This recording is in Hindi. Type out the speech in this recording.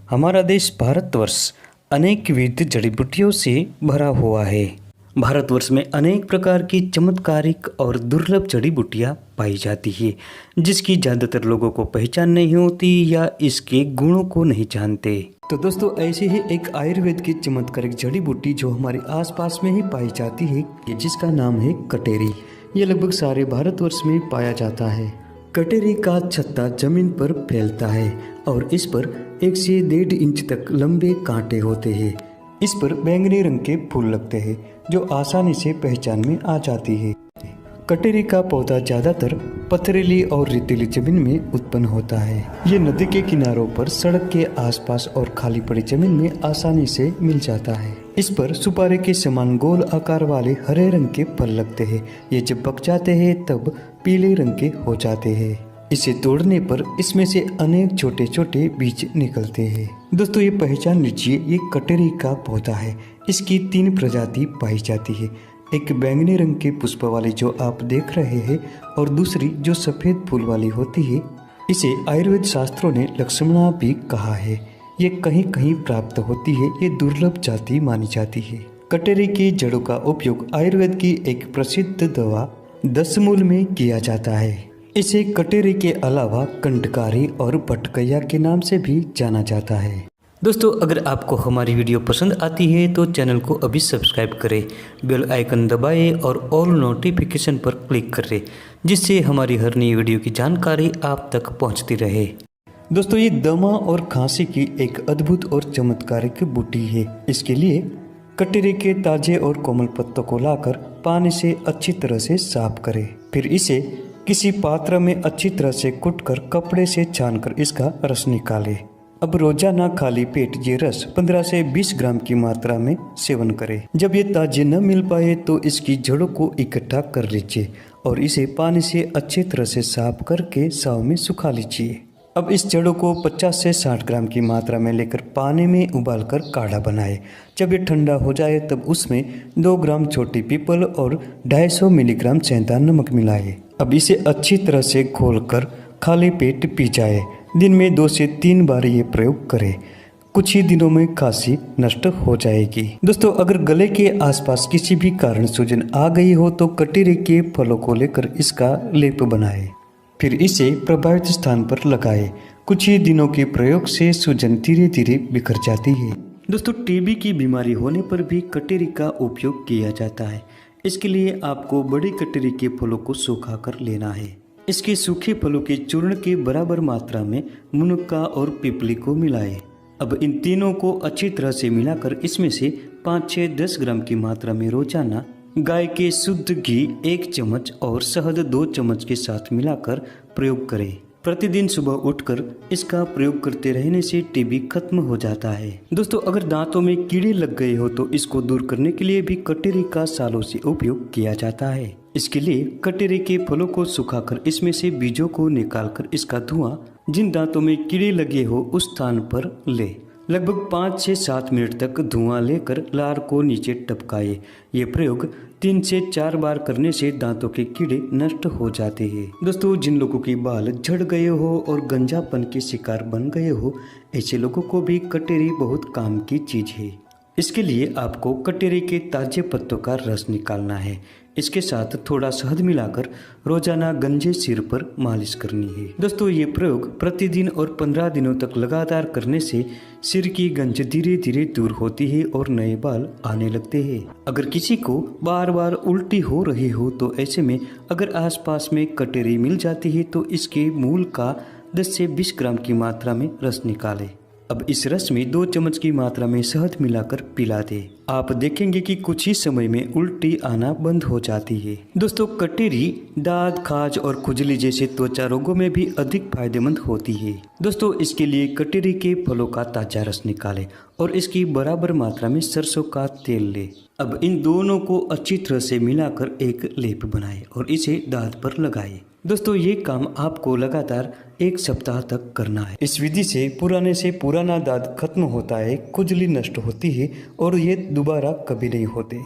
हमारा देश भारतवर्ष अनेक विविध जड़ी बूटियों से भरा हुआ है। भारतवर्ष में अनेक प्रकार की चमत्कारिक और दुर्लभ जड़ी बूटियाँ पाई जाती है, जिसकी ज़्यादातर लोगों को पहचान नहीं होती या इसके गुणों को नहीं जानते। तो दोस्तों, ऐसे ही एक आयुर्वेद की चमत्कारिक जड़ी बूटी जो हमारे आसपास में ही पाई जाती है, जिसका नाम है कटेरी। ये लगभग सारे भारतवर्ष में पाया जाता है। कटेरी का छत्ता जमीन पर फैलता है और इस पर 1 से 1.5 इंच तक लंबे कांटे होते हैं। इस पर बैंगनी रंग के फूल लगते हैं जो आसानी से पहचान में आ जाती है। कटेरी का पौधा ज्यादातर पथरीली और रेतीली जमीन में उत्पन्न होता है। ये नदी के किनारों पर, सड़क के आसपास और खाली पड़ी जमीन में आसानी से मिल जाता है। इस पर सुपारी के समान गोल आकार वाले हरे रंग के फल लगते हैं। ये जब पक जाते हैं तब पीले रंग के हो जाते हैं। इसे तोड़ने पर इसमें से अनेक छोटे छोटे बीज निकलते हैं। दोस्तों, ये पहचान लीजिए, ये कटेरी का पौधा है। इसकी 3 प्रजाति पाई जाती है। एक बैंगनी रंग के पुष्प वाली जो आप देख रहे हैं और दूसरी जो सफेद फूल वाली होती है। इसे आयुर्वेद शास्त्रों ने लक्ष्मणा भी कहा है। ये कहीं कहीं प्राप्त होती है। ये दुर्लभ जाति मानी जाती है। कटेरी की जड़ों का उपयोग आयुर्वेद की एक प्रसिद्ध दवा दशमूल में किया जाता है। इसे कटेरी के अलावा कंटकारी और भटकैया के नाम से भी जाना जाता है। दोस्तों, अगर आपको हमारी वीडियो पसंद आती है तो चैनल को अभी सब्सक्राइब करें, बेल आइकन दबाएं और ऑल नोटिफिकेशन पर क्लिक करें, जिससे हमारी हर नई वीडियो की जानकारी आप तक पहुंचती रहे। दोस्तों, ये दमा और खांसी की एक अद्भुत और चमत्कारिक बूटी है। इसके लिए कटेरी के ताजे और कोमल पत्तों को लाकर पानी से अच्छी तरह से साफ करें। फिर इसे किसी पात्र में अच्छी तरह से कूटकर कपड़े से छानकर इसका रस निकालें। अब रोजाना खाली पेट ये रस 15 से 20 ग्राम की मात्रा में सेवन करें। जब ये ताजे न मिल पाए तो इसकी जड़ों को इकट्ठा कर लीजिए और इसे पानी से अच्छी तरह से साफ करके छांव में सुखा लीजिए। अब इस जड़ों को 50 से 60 ग्राम की मात्रा में लेकर पानी में उबालकर काढ़ा बनाए। जब ये ठंडा हो जाए तब उसमें 2 ग्राम छोटी पीपल और 250 मिलीग्राम सेंधा नमक मिलाए। अब इसे अच्छी तरह से घोलकर खाली पेट पी जाए। दिन में 2 से 3 बार ये प्रयोग करें। कुछ ही दिनों में खांसी नष्ट हो जाएगी। दोस्तों, अगर गले के आसपास किसी भी कारण सूजन आ गई हो तो कटेरी के फलों को लेकर इसका लेप बनाएं। फिर इसे प्रभावित स्थान पर लगाएं। कुछ ही दिनों के प्रयोग से सूजन धीरे धीरे बिखर जाती है। दोस्तों, टीबी की बीमारी होने पर भी कटेरी का उपयोग किया जाता है। इसके लिए आपको बड़ी कटेरी के फलों को सूखा कर लेना है। इसके सूखे फलों के चूर्ण के बराबर मात्रा में मुनक्का और पीपली को मिलाएं। अब इन तीनों को अच्छी तरह से मिलाकर इसमें से 5 से 10 ग्राम की मात्रा में रोजाना गाय के शुद्ध घी 1 चम्मच और शहद 2 चम्मच के साथ मिलाकर प्रयोग करें। प्रतिदिन सुबह उठकर इसका प्रयोग करते रहने से टीबी खत्म हो जाता है। दोस्तों, अगर दांतों में कीड़े लग गए हो तो इसको दूर करने के लिए भी कटेरी का सालों से उपयोग किया जाता है। इसके लिए कटेरी के फलों को सुखाकर इसमें से बीजों को निकालकर इसका धुआं जिन दांतों में कीड़े लगे हो उस स्थान पर ले। लगभग 5 से 7 मिनट तक धुआं लेकर लार को नीचे टपकाए। ये प्रयोग 3 से 4 बार करने से दांतों के कीड़े नष्ट हो जाते हैं। दोस्तों, जिन लोगों के बाल झड़ गए हो और गंजापन के शिकार बन गए हो, ऐसे लोगों को भी कटेरी बहुत काम की चीज है। इसके लिए आपको कटेरी के ताजे पत्तों का रस निकालना है। इसके साथ थोड़ा शहद मिलाकर रोजाना गंजे सिर पर मालिश करनी है। दोस्तों, ये प्रयोग प्रतिदिन और 15 दिनों तक लगातार करने से सिर की गंज धीरे धीरे दूर होती है और नए बाल आने लगते हैं। अगर किसी को बार बार उल्टी हो रही हो तो ऐसे में अगर आसपास में कटेरी मिल जाती है तो इसके मूल का 10 से 20 ग्राम की मात्रा में रस निकालें। अब इस रस में 2 चम्मच की मात्रा में शहद मिलाकर पिला दे। आप देखेंगे कि कुछ ही समय में उल्टी आना बंद हो जाती है। दोस्तों, कटेरी दाद, खाज और खुजली जैसे त्वचा रोगों में भी अधिक फायदेमंद होती है। दोस्तों, इसके लिए कटेरी के फलों का ताजा रस निकालें और इसकी बराबर मात्रा में सरसों का तेल ले। अब इन दोनों को अच्छी तरह से मिलाकर एक लेप बनाएं और इसे दांत पर लगाएं। दोस्तों, ये काम आपको लगातार 1 सप्ताह तक करना है। इस विधि से पुराना दांत खत्म होता है, खुजली नष्ट होती है और ये दोबारा कभी नहीं होते।